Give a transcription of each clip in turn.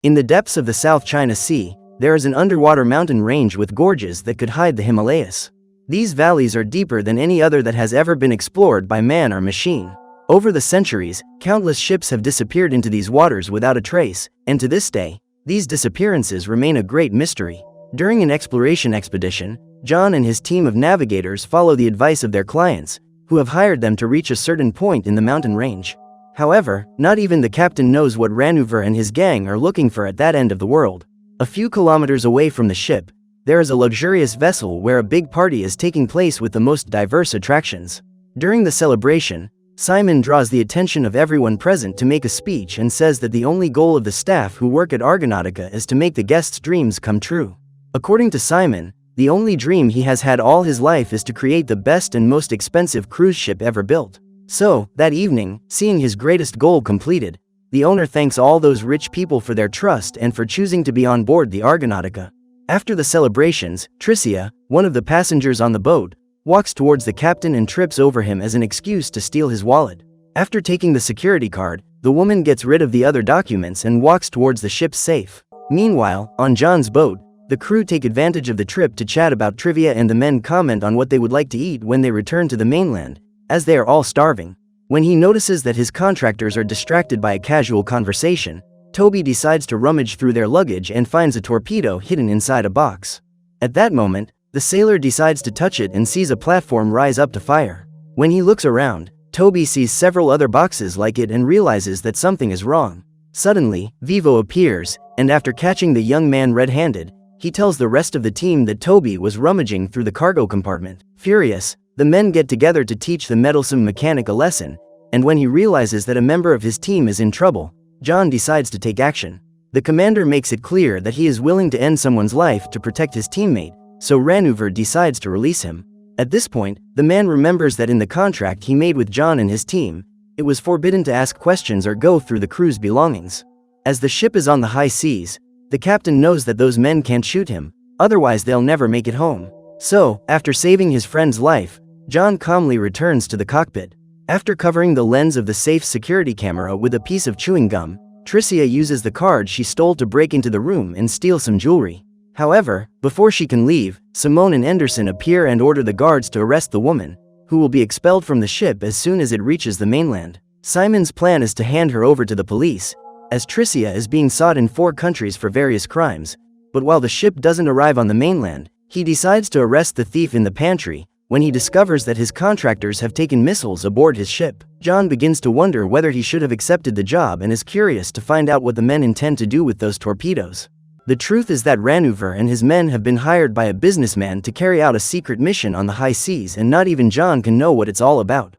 In the depths of the South China Sea, there is an underwater mountain range with gorges that could hide the Himalayas. These valleys are deeper than any other that has ever been explored by man or machine. Over the centuries, countless ships have disappeared into these waters without a trace, and to this day, these disappearances remain a great mystery. During an exploration expedition, John and his team of navigators follow the advice of their clients, who have hired them to reach a certain point in the mountain range. However, not even the captain knows what Ranouver and his gang are looking for at that end of the world. A few kilometers away from the ship, there is a luxurious vessel where a big party is taking place with the most diverse attractions. During the celebration, Simon draws the attention of everyone present to make a speech and says that the only goal of the staff who work at Argonautica is to make the guests' dreams come true. According to Simon, the only dream he has had all his life is to create the best and most expensive cruise ship ever built. So, that evening, seeing his greatest goal completed, the owner thanks all those rich people for their trust and for choosing to be on board the Argonautica. After the celebrations, Tricia, one of the passengers on the boat, walks towards the captain and trips over him as an excuse to steal his wallet. After taking the security card, the woman gets rid of the other documents and walks towards the ship's safe. Meanwhile, on John's boat, the crew take advantage of the trip to chat about trivia and the men comment on what they would like to eat when they return to the mainland, as they are all starving. When he notices that his contractors are distracted by a casual conversation, Toby decides to rummage through their luggage and finds a torpedo hidden inside a box. At that moment, the sailor decides to touch it and sees a platform rise up to fire. When he looks around, Toby sees several other boxes like it and realizes that something is wrong. Suddenly, Vivo appears, and after catching the young man red-handed, he tells the rest of the team that Toby was rummaging through the cargo compartment. Furious, the men get together to teach the meddlesome mechanic a lesson, and when he realizes that a member of his team is in trouble, John decides to take action. The commander makes it clear that he is willing to end someone's life to protect his teammate, so Ranouver decides to release him. At this point, the man remembers that in the contract he made with John and his team, it was forbidden to ask questions or go through the crew's belongings. As the ship is on the high seas, the captain knows that those men can't shoot him, otherwise they'll never make it home. So, after saving his friend's life, John calmly returns to the cockpit. After covering the lens of the safe's security camera with a piece of chewing gum, Tricia uses the card she stole to break into the room and steal some jewelry. However, before she can leave, Simone and Anderson appear and order the guards to arrest the woman, who will be expelled from the ship as soon as it reaches the mainland. Simon's plan is to hand her over to the police, as Tricia is being sought in 4 countries for various crimes, but while the ship doesn't arrive on the mainland, he decides to arrest the thief in the pantry. When he discovers that his contractors have taken missiles aboard his ship, John begins to wonder whether he should have accepted the job and is curious to find out what the men intend to do with those torpedoes. The truth is that Ranouver and his men have been hired by a businessman to carry out a secret mission on the high seas, and not even John can know what it's all about.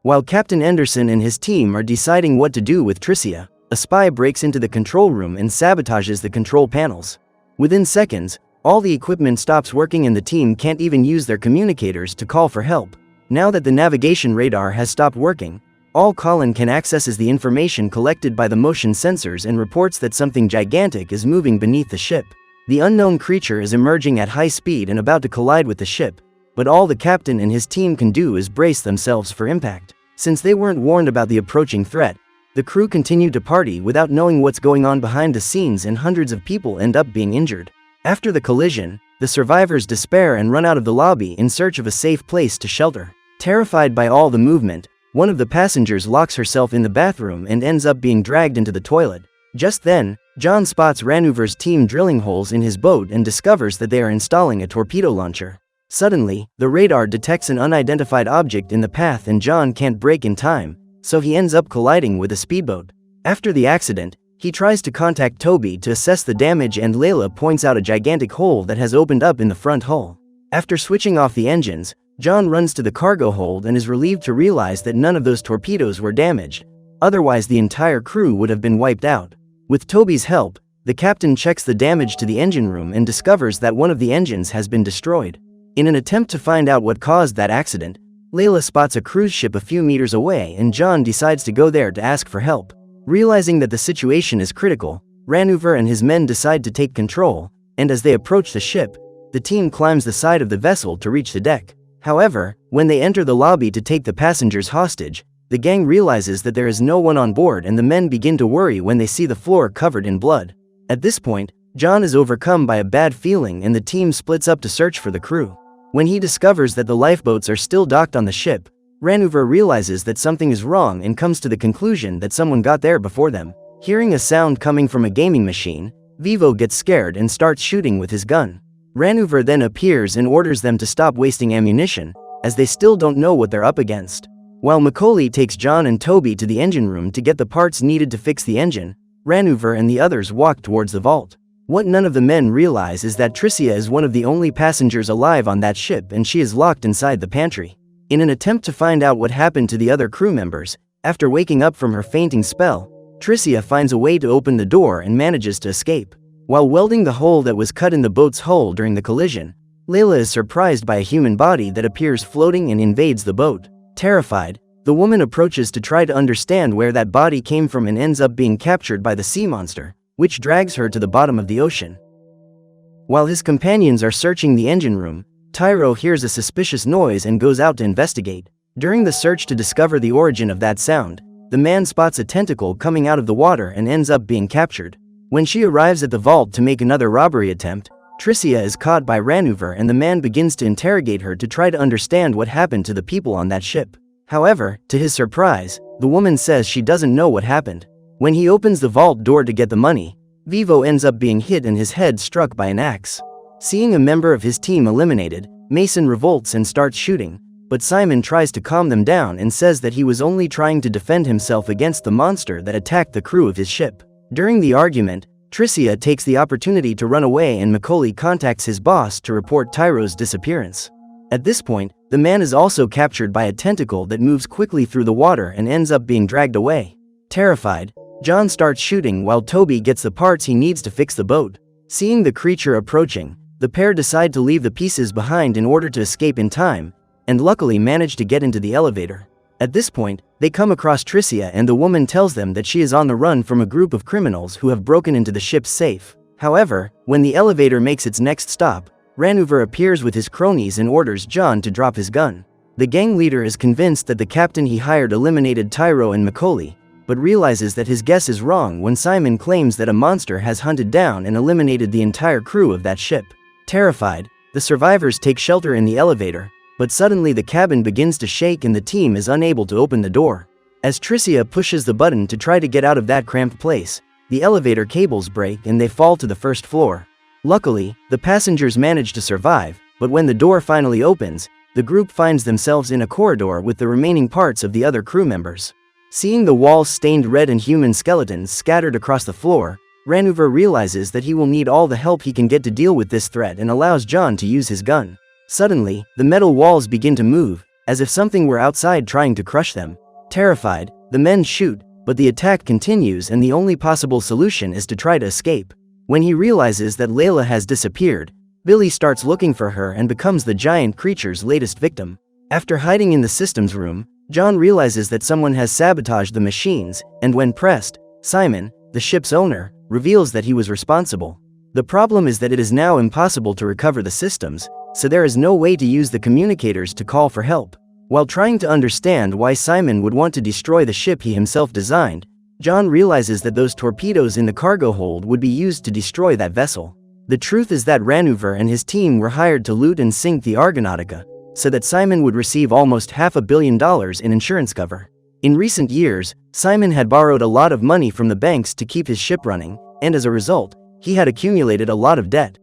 While Captain Anderson and his team are deciding what to do with Tricia, a spy breaks into the control room and sabotages the control panels. Within seconds, all the equipment stops working and the team can't even use their communicators to call for help. Now that the navigation radar has stopped working, all Colin can access is the information collected by the motion sensors and reports that something gigantic is moving beneath the ship. The unknown creature is emerging at high speed and about to collide with the ship, but all the captain and his team can do is brace themselves for impact. Since they weren't warned about the approaching threat, the crew continue to party without knowing what's going on behind the scenes, and hundreds of people end up being injured. After the collision, the survivors despair and run out of the lobby in search of a safe place to shelter. Terrified by all the movement, one of the passengers locks herself in the bathroom and ends up being dragged into the toilet. Just then, John spots Ranouver's team drilling holes in his boat and discovers that they are installing a torpedo launcher. Suddenly, the radar detects an unidentified object in the path and John can't brake in time, so he ends up colliding with a speedboat. After the accident, he tries to contact Toby to assess the damage, and Layla points out a gigantic hole that has opened up in the front hull. After switching off the engines, John runs to the cargo hold and is relieved to realize that none of those torpedoes were damaged, otherwise the entire crew would have been wiped out. With Toby's help, the captain checks the damage to the engine room and discovers that one of the engines has been destroyed. In an attempt to find out what caused that accident, Layla spots a cruise ship a few meters away and John decides to go there to ask for help. Realizing that the situation is critical, Ranouver and his men decide to take control, and as they approach the ship, the team climbs the side of the vessel to reach the deck. However, when they enter the lobby to take the passengers hostage, The gang realizes that there is no one on board, and the men begin to worry when they see the floor covered in blood. At this point, John is overcome by a bad feeling and the team splits up to search for the crew. When he discovers that the lifeboats are still docked on the ship, Ranuvor realizes that something is wrong and comes to the conclusion that someone got there before them. Hearing a sound coming from a gaming machine, Vivo gets scared and starts shooting with his gun. Ranuvor then appears and orders them to stop wasting ammunition, as they still don't know what they're up against. While Macaulay takes John and Toby to the engine room to get the parts needed to fix the engine, Ranuvor and the others walk towards the vault. What none of the men realize is that Tricia is one of the only passengers alive on that ship, and she is locked inside the pantry. In an attempt to find out what happened to the other crew members, after waking up from her fainting spell, Tricia finds a way to open the door and manages to escape. While welding the hole that was cut in the boat's hull during the collision, Layla is surprised by a human body that appears floating and invades the boat. Terrified, the woman approaches to try to understand where that body came from and ends up being captured by the sea monster, which drags her to the bottom of the ocean. While his companions are searching the engine room, Tyro hears a suspicious noise and goes out to investigate. During the search to discover the origin of that sound, the man spots a tentacle coming out of the water and ends up being captured. When she arrives at the vault to make another robbery attempt, Tricia is caught by Ranuvor and the man begins to interrogate her to try to understand what happened to the people on that ship. However, to his surprise, the woman says she doesn't know what happened. When he opens the vault door to get the money, Vivo ends up being hit and his head struck by an axe. Seeing a member of his team eliminated, Mason revolts and starts shooting, but Simon tries to calm them down and says that he was only trying to defend himself against the monster that attacked the crew of his ship. During the argument, Tricia takes the opportunity to run away and Macaulay contacts his boss to report Tyro's disappearance. At this point, the man is also captured by a tentacle that moves quickly through the water and ends up being dragged away. Terrified, John starts shooting while Toby gets the parts he needs to fix the boat. Seeing the creature approaching, the pair decide to leave the pieces behind in order to escape in time, and luckily manage to get into the elevator. At this point, they come across Tricia and the woman tells them that she is on the run from a group of criminals who have broken into the ship's safe. However, when the elevator makes its next stop, Ranuvor appears with his cronies and orders John to drop his gun. The gang leader is convinced that the captain he hired eliminated Tyro and Macaulay, but realizes that his guess is wrong when Simon claims that a monster has hunted down and eliminated the entire crew of that ship. Terrified, the survivors take shelter in the elevator, but suddenly the cabin begins to shake and the team is unable to open the door. As Tricia pushes the button to try to get out of that cramped place, the elevator cables break and they fall to the first floor. Luckily, the passengers manage to survive, but when the door finally opens, the group finds themselves in a corridor with the remaining parts of the other crew members. Seeing the walls stained red and human skeletons scattered across the floor, Ranuvor realizes that he will need all the help he can get to deal with this threat and allows John to use his gun. Suddenly, the metal walls begin to move, as if something were outside trying to crush them. Terrified, the men shoot, but the attack continues and the only possible solution is to try to escape. When he realizes that Layla has disappeared, Billy starts looking for her and becomes the giant creature's latest victim. After hiding in the systems room, John realizes that someone has sabotaged the machines, and when pressed, Simon, the ship's owner, reveals that he was responsible. The problem is that it is now impossible to recover the systems, so there is no way to use the communicators to call for help. While trying to understand why Simon would want to destroy the ship he himself designed, John realizes that those torpedoes in the cargo hold would be used to destroy that vessel. The truth is that Ranuvor and his team were hired to loot and sink the Argonautica, so that Simon would receive almost $500 million in insurance cover. In recent years, Simon had borrowed a lot of money from the banks to keep his ship running, and as a result, he had accumulated a lot of debt.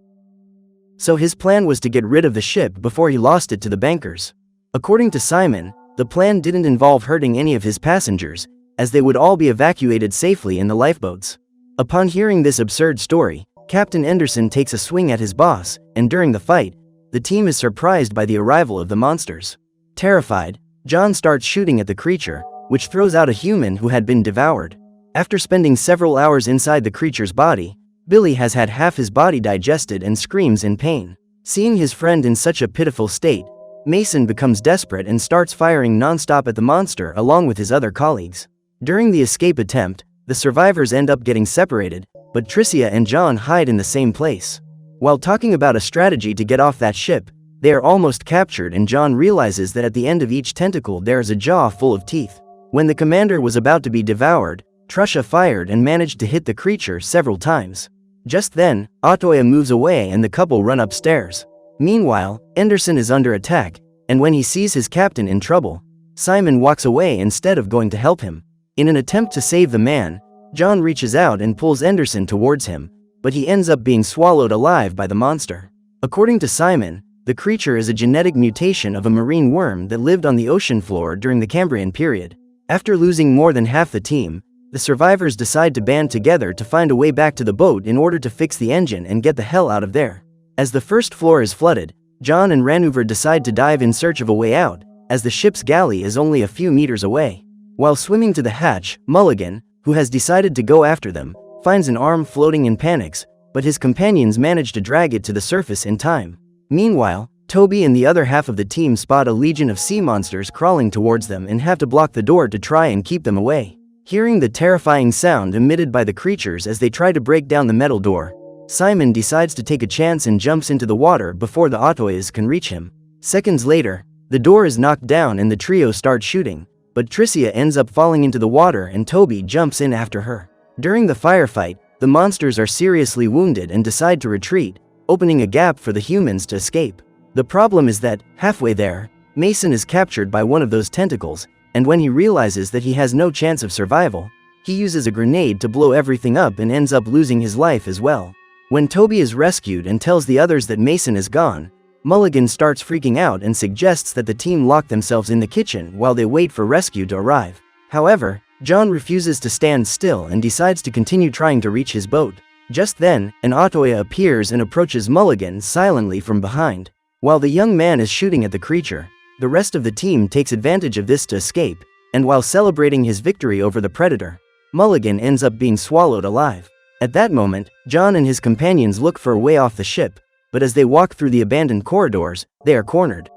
So his plan was to get rid of the ship before he lost it to the bankers. According to Simon, the plan didn't involve hurting any of his passengers, as they would all be evacuated safely in the lifeboats. Upon hearing this absurd story, Captain Anderson takes a swing at his boss, and during the fight, the team is surprised by the arrival of the monsters. Terrified, John starts shooting at the creature, which throws out a human who had been devoured. After spending several hours inside the creature's body, Billy has had half his body digested and screams in pain. Seeing his friend in such a pitiful state, Mason becomes desperate and starts firing non-stop at the monster along with his other colleagues. During the escape attempt, the survivors end up getting separated, but Tricia and John hide in the same place. While talking about a strategy to get off that ship, they are almost captured and John realizes that at the end of each tentacle there is a jaw full of teeth. When the commander was about to be devoured, Trusha fired and managed to hit the creature several times. Just then, Otoya moves away and the couple run upstairs. Meanwhile, Anderson is under attack, and when he sees his captain in trouble, Simon walks away instead of going to help him. In an attempt to save the man, John reaches out and pulls Anderson towards him, but he ends up being swallowed alive by the monster. According to Simon, the creature is a genetic mutation of a marine worm that lived on the ocean floor during the Cambrian period. After losing more than half the team, the survivors decide to band together to find a way back to the boat in order to fix the engine and get the hell out of there. As the first floor is flooded, John and Ranuvor decide to dive in search of a way out, as the ship's galley is only a few meters away. While swimming to the hatch, Mulligan, who has decided to go after them, finds an arm floating and panics, but his companions manage to drag it to the surface in time. Meanwhile, Toby and the other half of the team spot a legion of sea monsters crawling towards them and have to block the door to try and keep them away. Hearing the terrifying sound emitted by the creatures as they try to break down the metal door, Simon decides to take a chance and jumps into the water before the Otoyas can reach him. Seconds later, the door is knocked down and the trio start shooting, but Tricia ends up falling into the water and Toby jumps in after her. During the firefight, the monsters are seriously wounded and decide to retreat, opening a gap for the humans to escape. The problem is that, halfway there, Mason is captured by one of those tentacles, and when he realizes that he has no chance of survival, he uses a grenade to blow everything up and ends up losing his life as well. When Toby is rescued and tells the others that Mason is gone, Mulligan starts freaking out and suggests that the team lock themselves in the kitchen while they wait for rescue to arrive. However, John refuses to stand still and decides to continue trying to reach his boat. Just then, an Otoya appears and approaches Mulligan silently from behind. While the young man is shooting at the creature, the rest of the team takes advantage of this to escape, and while celebrating his victory over the predator, Mulligan ends up being swallowed alive. At that moment, John and his companions look for a way off the ship, but as they walk through the abandoned corridors, they are cornered.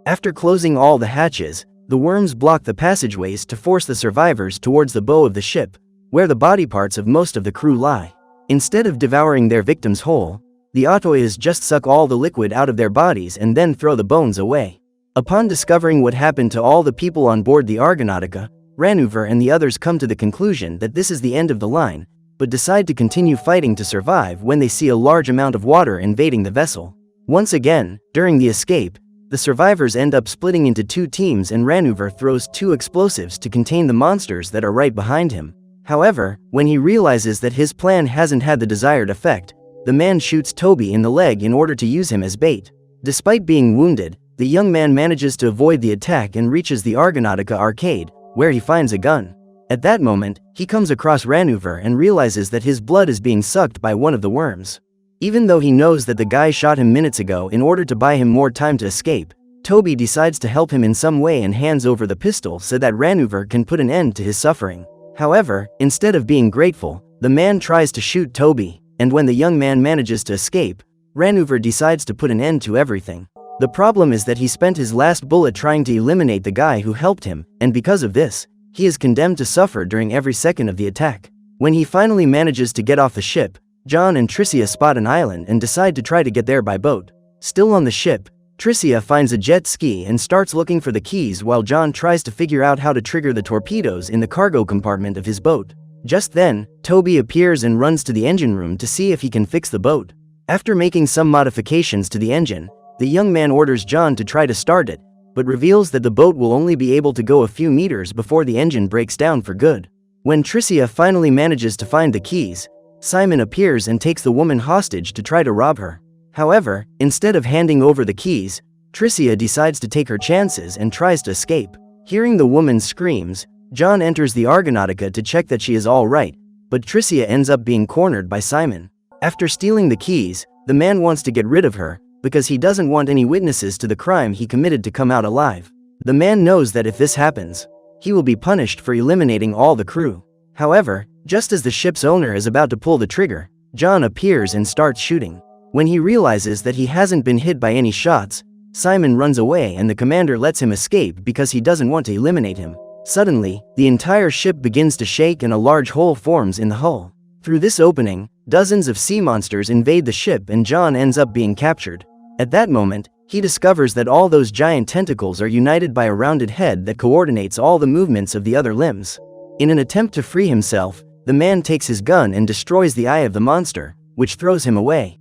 After closing all the hatches, the worms block the passageways to force the survivors towards the bow of the ship, where the body parts of most of the crew lie. Instead of devouring their victims whole, the Otoyas just suck all the liquid out of their bodies and then throw the bones away. Upon discovering what happened to all the people on board the Argonautica, Ranuvor and the others come to the conclusion that this is the end of the line, but decide to continue fighting to survive when they see a large amount of water invading the vessel. Once again, during the escape, the survivors end up splitting into two teams and Ranuvor throws two explosives to contain the monsters that are right behind him. However, when he realizes that his plan hasn't had the desired effect, the man shoots Toby in the leg in order to use him as bait. Despite being wounded, the young man manages to avoid the attack and reaches the Argonautica arcade, where he finds a gun. At that moment, he comes across Ranuvor and realizes that his blood is being sucked by one of the worms. Even though he knows that the guy shot him minutes ago in order to buy him more time to escape, Toby decides to help him in some way and hands over the pistol so that Ranuvor can put an end to his suffering. However, instead of being grateful, the man tries to shoot Toby, and when the young man manages to escape, Ranuvor decides to put an end to everything. The problem is that he spent his last bullet trying to eliminate the guy who helped him, and because of this, he is condemned to suffer during every second of the attack. When he finally manages to get off the ship, John and Tricia spot an island and decide to try to get there by boat. Still on the ship, Tricia finds a jet ski and starts looking for the keys while John tries to figure out how to trigger the torpedoes in the cargo compartment of his boat. Just then, Toby appears and runs to the engine room to see if he can fix the boat. After making some modifications to the engine, the young man orders John to try to start it, but reveals that the boat will only be able to go a few meters before the engine breaks down for good. When Tricia finally manages to find the keys, Simon appears and takes the woman hostage to try to rob her. However, instead of handing over the keys, Tricia decides to take her chances and tries to escape. Hearing the woman's screams, John enters the Argonautica to check that she is all right, but Tricia ends up being cornered by Simon. After stealing the keys, the man wants to get rid of her, because he doesn't want any witnesses to the crime he committed to come out alive. The man knows that if this happens, he will be punished for eliminating all the crew. However, just as the ship's owner is about to pull the trigger, John appears and starts shooting. When he realizes that he hasn't been hit by any shots, Simon runs away and the commander lets him escape because he doesn't want to eliminate him. Suddenly, the entire ship begins to shake and a large hole forms in the hull. Through this opening, dozens of sea monsters invade the ship and John ends up being captured. At that moment, He discovers that all those giant tentacles are united by a rounded head that coordinates all the movements of the other limbs. In an attempt to free himself, the man takes his gun and destroys the eye of the monster, which throws him away.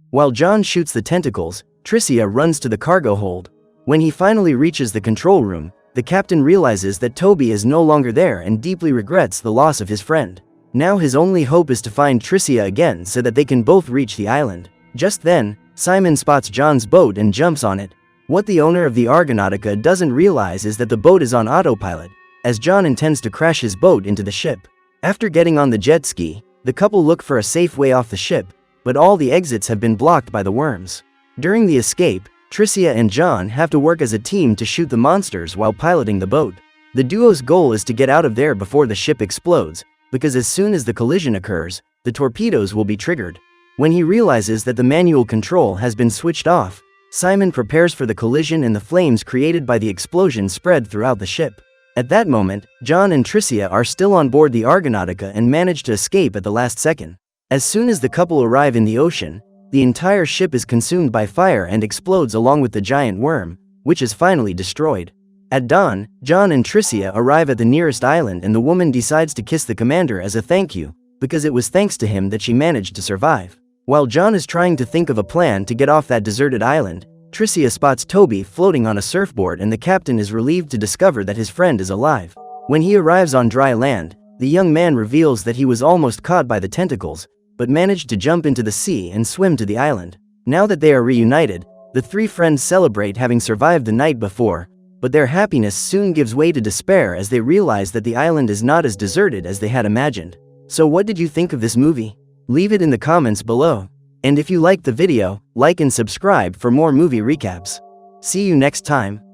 While John shoots the tentacles, Tricia runs to the cargo hold. When he finally reaches the control room, the captain realizes that Toby is no longer there and deeply regrets the loss of his friend. Now his only hope is to find Tricia again so that they can both reach the island. Just then, Simon spots John's boat and jumps on it. What the owner of the Argonautica doesn't realize is that the boat is on autopilot, as John intends to crash his boat into the ship. After getting on the jet ski, the couple look for a safe way off the ship, but all the exits have been blocked by the worms. During the escape, Tricia and John have to work as a team to shoot the monsters while piloting the boat. The duo's goal is to get out of there before the ship explodes, because as soon as the collision occurs, the torpedoes will be triggered. When he realizes that the manual control has been switched off, Simon prepares for the collision and the flames created by the explosion spread throughout the ship. At that moment, John and Tricia are still on board the Argonautica and manage to escape at the last second. As soon as the couple arrive in the ocean, the entire ship is consumed by fire and explodes along with the giant worm, which is finally destroyed. At dawn, John and Tricia arrive at the nearest island and the woman decides to kiss the commander as a thank you, because it was thanks to him that she managed to survive. While John is trying to think of a plan to get off that deserted island, Tricia spots Toby floating on a surfboard and the captain is relieved to discover that his friend is alive. When he arrives on dry land, the young man reveals that he was almost caught by the tentacles, but managed to jump into the sea and swim to the island. Now that they are reunited, the three friends celebrate having survived the night before, but their happiness soon gives way to despair as they realize that the island is not as deserted as they had imagined. So what did you think of this movie? Leave it in the comments below. And if you liked the video, like and subscribe for more movie recaps. See you next time.